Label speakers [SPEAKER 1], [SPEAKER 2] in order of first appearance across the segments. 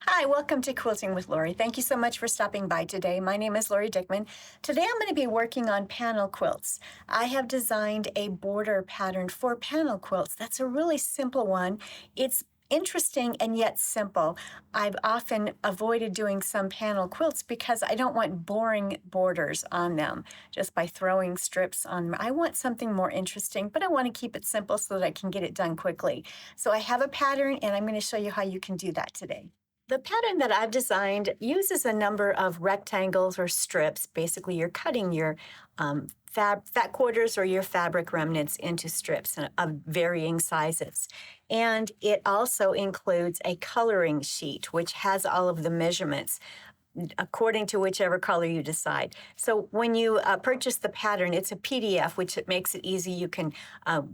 [SPEAKER 1] Hi, welcome to Quilting with Lori. Thank you so much for stopping by today. My name is Lori Dickman. Today I'm going to be working on panel quilts. I have designed a border pattern for panel quilts. That's a really simple one. It's interesting and yet simple. I've often avoided doing some panel quilts because I don't want boring borders on them just by throwing strips on. I want something more interesting, but I want to keep it simple so that I can get it done quickly. So I have a pattern and I'm going to show you how you can do that today. The pattern that I've designed uses a number of rectangles or strips. Basically, you're cutting your fat quarters or your fabric remnants into strips of varying sizes. And it also includes a coloring sheet, which has all of the measurements according to whichever color you decide. So when you purchase the pattern, it's a PDF, which it makes it easy. You can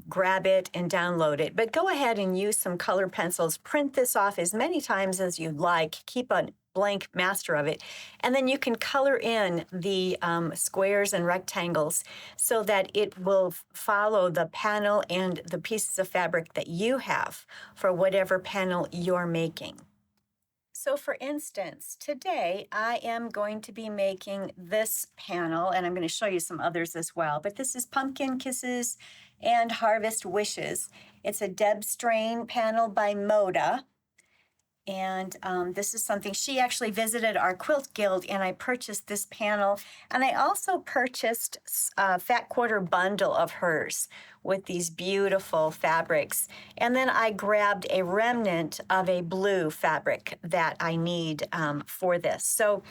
[SPEAKER 1] grab it and download it. But go ahead and use some color pencils. Print this off as many times as you'd like. Keep a blank master of it. And then you can color in the squares and rectangles so that it will follow the panel and the pieces of fabric that you have for whatever panel you're making. So for instance, today I am going to be making this panel, and I'm going to show you some others as well, but this is Pumpkin Kisses and Harvest Wishes. It's a Deb Strain panel by Moda. And this is something she actually visited our quilt guild, and I purchased this panel. And I also purchased a fat quarter bundle of hers with these beautiful fabrics. And then I grabbed a remnant of a blue fabric that I need for this. So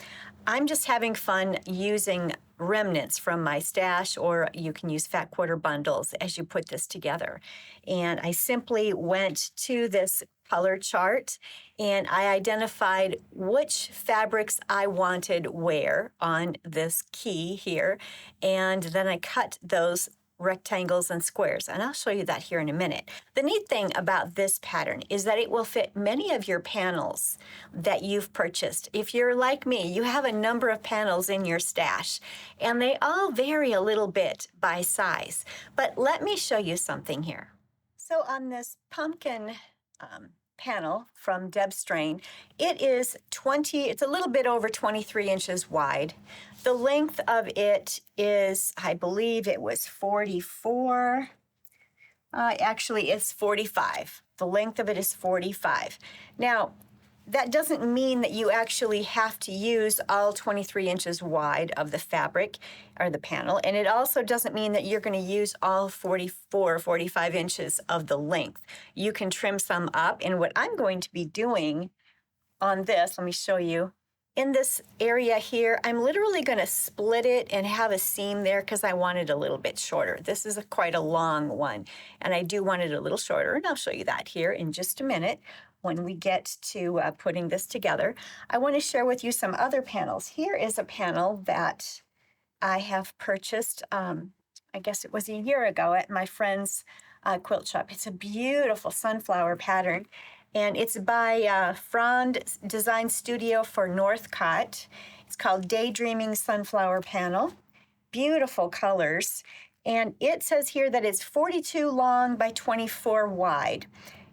[SPEAKER 1] I'm just having fun using remnants from my stash, or you can use fat quarter bundles as you put this together. And I simply went to this color chart and I identified which fabrics I wanted where on this key here. And then I cut those rectangles and squares, and I'll show you that here in a minute. The neat thing about this pattern is that it will fit many of your panels that you've purchased. If you're like me, you have a number of panels in your stash, and they all vary a little bit by size. But let me show you something here. So on this pumpkin panel from Deb Strain, it's a little bit over 23 inches wide. The length of it is, I believe it was 44. Actually, it's 45. The length of it is 45. Now, that doesn't mean that you actually have to use all 23 inches wide of the fabric or the panel. And it also doesn't mean that you're going to use all 44, 45 inches of the length. You can trim some up. And what I'm going to be doing on this, let me show you. In this area here, I'm literally going to split it and have a seam there because I want it a little bit shorter. This is quite a long one, and I do want it a little shorter, and I'll show you that here in just a minute when we get to putting this together. I want to share with you some other panels. Here is a panel that I have purchased, I guess it was a year ago at my friend's quilt shop. It's a beautiful sunflower pattern. And it's by Frond Design Studio for Northcott. It's called Daydreaming Sunflower Panel. Beautiful colors. And it says here that it's 42 long by 24 wide.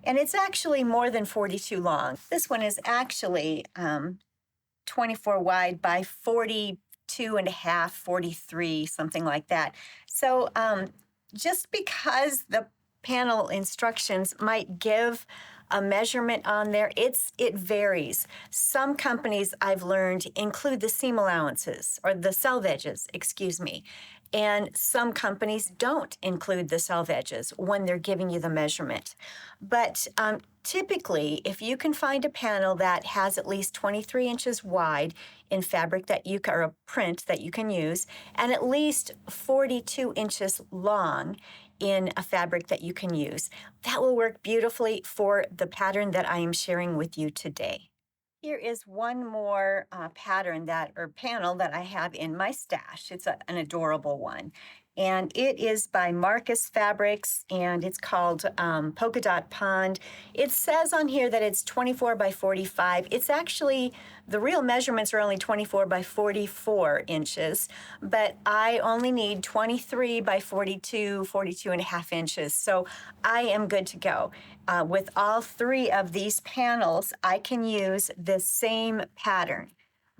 [SPEAKER 1] And it's actually more than 42 long. This one is actually 24 wide by 42 and a half, 43, something like that. So just because the panel instructions might give a measurement on there, it varies. Some companies I've learned include the seam allowances or the selve edges, excuse me. And some companies don't include the selve edges when they're giving you the measurement. But typically, if you can find a panel that has at least 23 inches wide in fabric or a print that you can use, and at least 42 inches long in a fabric that you can use, that will work beautifully for the pattern that I am sharing with you today. Here is one more pattern panel that I have in my stash. It's an adorable one. and it is by Marcus Fabrics, and it's called Polka Dot Pond. It says on here that it's 24 by 45. It's actually, the real measurements are only 24 by 44 inches, but I only need 23 by 42, 42 and a half inches. So I am good to go. With all three of these panels, I can use the same pattern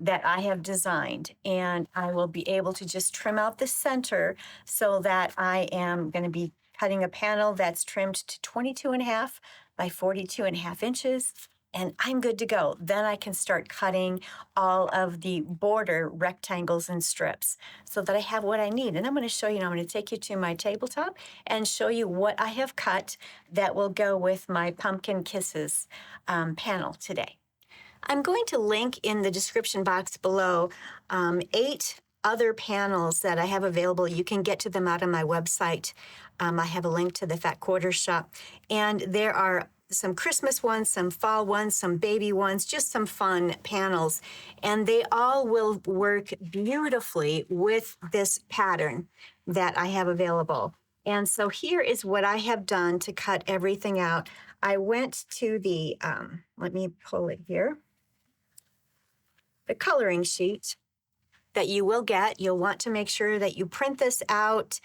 [SPEAKER 1] that I have designed, and I will be able to just trim out the center so that I am going to be cutting a panel that's trimmed to 22 and a half by 42 and a half inches, and I'm good to go. Then I can start cutting all of the border rectangles and strips so that I have what I need. And I'm going to show you, I'm going to take you to my tabletop and show you what I have cut that will go with my Pumpkin Kisses panel today. I'm going to link in the description box below 8 other panels that I have available. You can get to them out on my website. I have a link to the Fat Quarters shop. And there are some Christmas ones, some fall ones, some baby ones, just some fun panels. And they all will work beautifully with this pattern that I have available. And so here is what I have done to cut everything out. I went to the, let me pull it here. The coloring sheet that you will get. You'll want to make sure that you print this out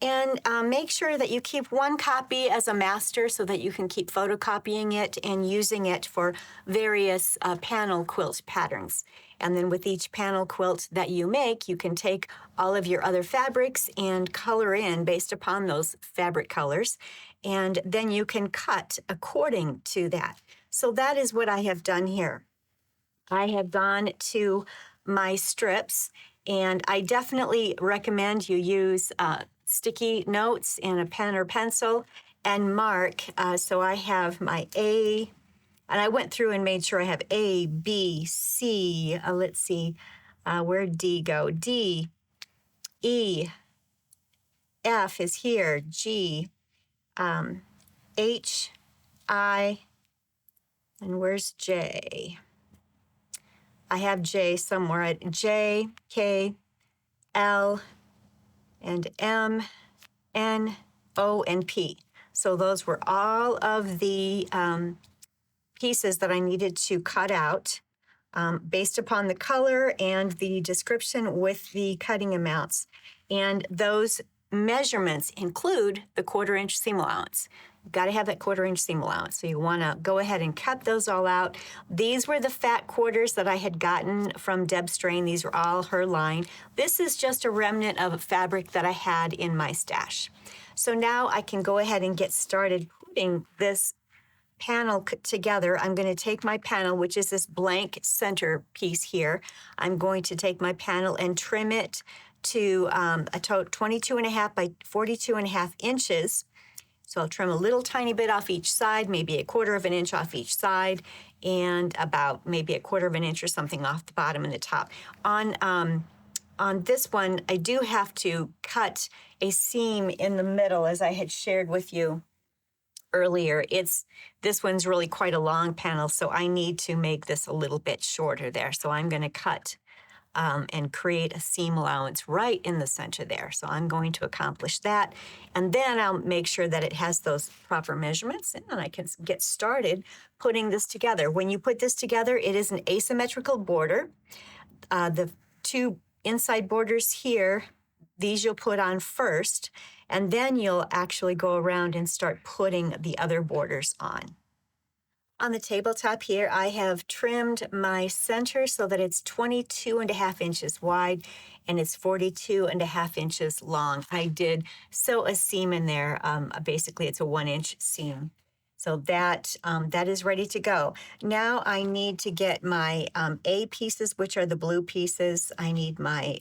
[SPEAKER 1] and make sure that you keep one copy as a master so that you can keep photocopying it and using it for various panel quilt patterns. And then with each panel quilt that you make, you can take all of your other fabrics and color in based upon those fabric colors. And then you can cut according to that. So that is what I have done here. I have gone to my strips, and I definitely recommend you use sticky notes and a pen or pencil and mark. So I have my A, and I went through and made sure I have A, B, C. Let's see, where'd D go? D, E, F is here, G, H, I, and where's J? I have J somewhere. J, K, L, and M, N, O, and P. So those were all of the pieces that I needed to cut out based upon the color and the description with the cutting amounts. And those measurements include the 1/4 inch seam allowance. You've got to have that 1/4 inch seam allowance. So you want to go ahead and cut those all out. These were the fat quarters that I had gotten from Deb Strain. These are all her line. This is just a remnant of fabric that I had in my stash. So now I can go ahead and get started putting this panel together. I'm going to take my panel, which is this blank center piece here. I'm going to take my panel and trim it to a 22 and a half by 42 and a half inches. So I'll trim a little tiny bit off each side, maybe 1/4 of an inch off each side, and about maybe 1/4 of an inch or something off the bottom and the top. On this one, I do have to cut a seam in the middle, as I had shared with you earlier. This one's really quite a long panel, so I need to make this a little bit shorter there. So I'm going to cut and create a seam allowance right in the center there. So I'm going to accomplish that. And then I'll make sure that it has those proper measurements, and then I can get started putting this together. When you put this together, it is an asymmetrical border. The 2 inside borders here, these you'll put on first, and then you'll actually go around and start putting the other borders on. On the tabletop here, I have trimmed my center so that it's 22 and a half inches wide and it's 42 and a half inches long. I did sew a seam in there. Basically, it's a 1-inch seam. So that is ready to go. Now I need to get my A pieces, which are the blue pieces. I need my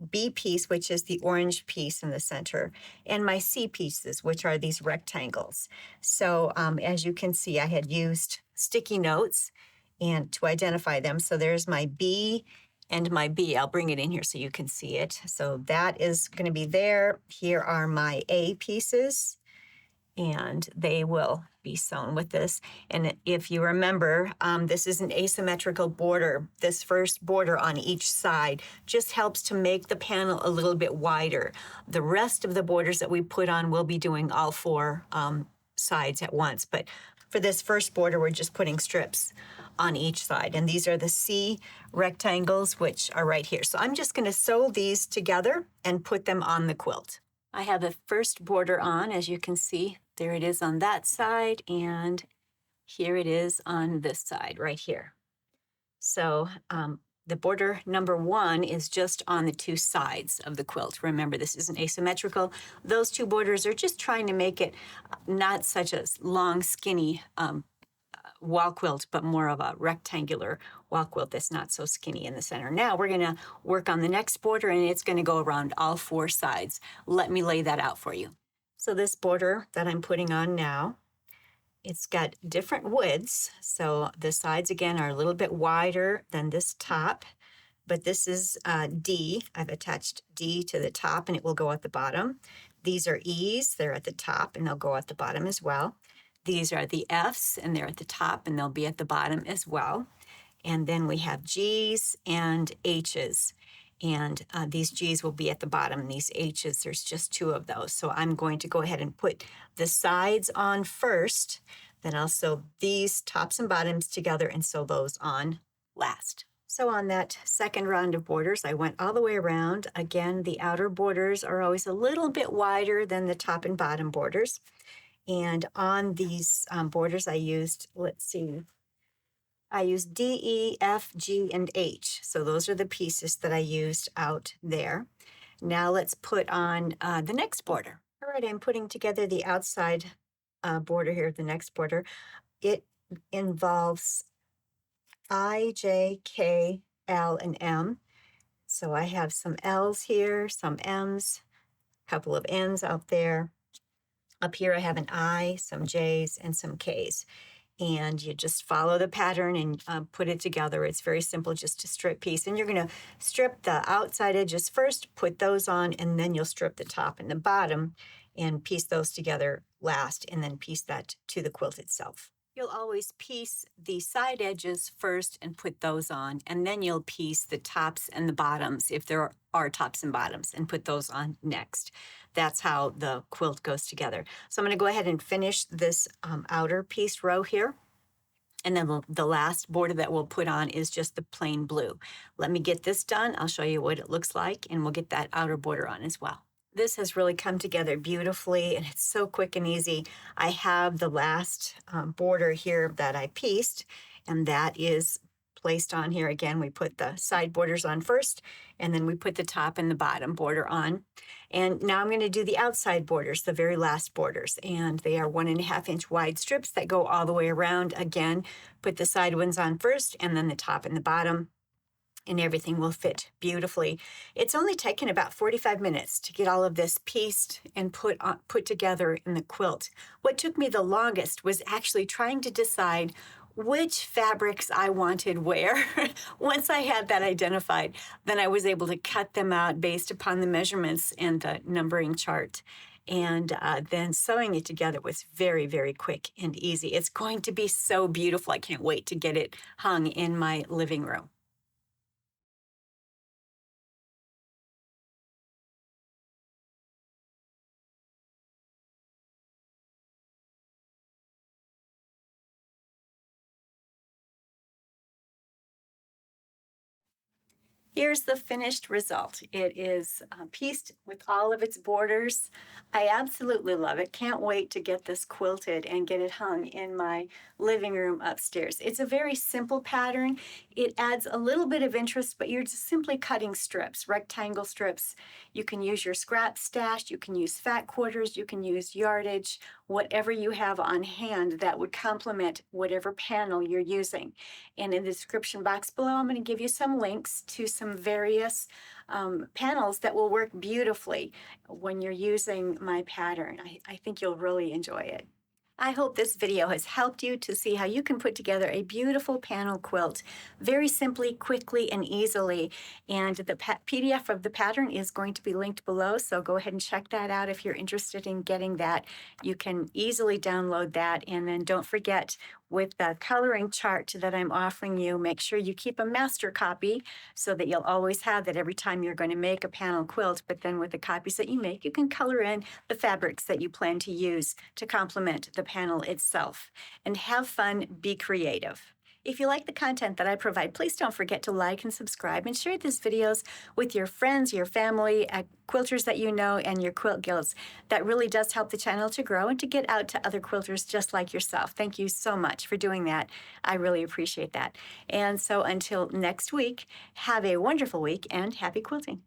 [SPEAKER 1] B piece, which is the orange piece in the center, and my C pieces, which are these rectangles. So as you can see, I had used sticky notes and to identify them. So there's my B and my B. I'll bring it in here so you can see it. So that is going to be there. Here are my A pieces. and they will be sewn with this. And if you remember, this is an asymmetrical border. This first border on each side just helps to make the panel a little bit wider. The rest of the borders that we put on, we'll be doing all four sides at once. But for this first border, we're just putting strips on each side. And these are the C rectangles, which are right here. So I'm just going to sew these together and put them on the quilt. I have the first border on, as you can see. There it is on that side, and here it is on this side, right here. So the border number 1 is just on the two sides of the quilt. Remember, this isn't asymmetrical. Those two borders are just trying to make it not such a long, skinny wall quilt, but more of a rectangular wall quilt that's not so skinny in the center. Now we're going to work on the next border, and it's going to go around all four sides. Let me lay that out for you. So this border that I'm putting on now, it's got different widths. So the sides again are a little bit wider than this top, but this is D. I've attached D to the top, and it will go at the bottom. These are E's. They're at the top, and they'll go at the bottom as well. These are the F's, and they're at the top, and they'll be at the bottom as well. And then we have G's and H's. And these G's will be at the bottom, and these H's, there's just two of those. So I'm going to go ahead and put the sides on first, then I'll sew these tops and bottoms together and sew those on last. So on that second round of borders, I went all the way around. Again, the outer borders are always a little bit wider than the top and bottom borders. And on these borders, I used, I used D, E, F, G, and H. So those are the pieces that I used out there. Now let's put on the next border. All right, I'm putting together the outside border here, the next border. It involves I, J, K, L, and M. So I have some L's here, some M's, a couple of N's out there. Up here I have an I, some J's, and some K's. And you just follow the pattern and put it together. It's very simple, just a strip piece. And you're going to strip the outside edges first, put those on, and then you'll strip the top and the bottom and piece those together last, and then piece that to the quilt itself. You'll always piece the side edges first and put those on, and then you'll piece the tops and the bottoms, if there are tops and bottoms, and put those on next. That's how the quilt goes together. So I'm going to go ahead and finish this outer piece row here. And then the last border that we'll put on is just the plain blue. Let me get this done. I'll show you what it looks like, and we'll get that outer border on as well. This has really come together beautifully, and it's so quick and easy. I have the last border here that I pieced, and that is placed on here. Again, we put the side borders on first, and then we put the top and the bottom border on. And now I'm going to do the outside borders, the very last borders, and they are 1.5 inch wide strips that go all the way around. Again, put the side ones on first, and then the top and the bottom, and everything will fit beautifully. It's only taken about 45 minutes to get all of this pieced and put together in the quilt. What took me the longest was actually trying to decide which fabrics I wanted where. Once I had that identified, then I was able to cut them out based upon the measurements and the numbering chart. And then sewing it together was very, very quick and easy. It's going to be so beautiful. I can't wait to get it hung in my living room. Here's the finished result. It is pieced with all of its borders. I absolutely love it. Can't wait to get this quilted and get it hung in my living room upstairs. It's a very simple pattern. It adds a little bit of interest, but you're just simply cutting strips, rectangle strips. You can use your scrap stash, you can use fat quarters, you can use yardage, whatever you have on hand that would complement whatever panel you're using. And in the description box below, I'm going to give you some links to some various panels that will work beautifully when you're using my pattern. I think you'll really enjoy it. I hope this video has helped you to see how you can put together a beautiful panel quilt very simply, quickly, and easily. And the PDF of the pattern is going to be linked below, so go ahead and check that out if you're interested in getting that. You can easily download that, and then don't forget, with the coloring chart that I'm offering you, make sure you keep a master copy so that you'll always have that every time you're going to make a panel quilt. But then with the copies that you make, you can color in the fabrics that you plan to use to complement the panel itself. And have fun, be creative. If you like the content that I provide, please don't forget to like and subscribe and share these videos with your friends, your family, quilters that you know, and your quilt guilds. That really does help the channel to grow and to get out to other quilters just like yourself. Thank you so much for doing that. I really appreciate that. And so until next week, have a wonderful week and happy quilting.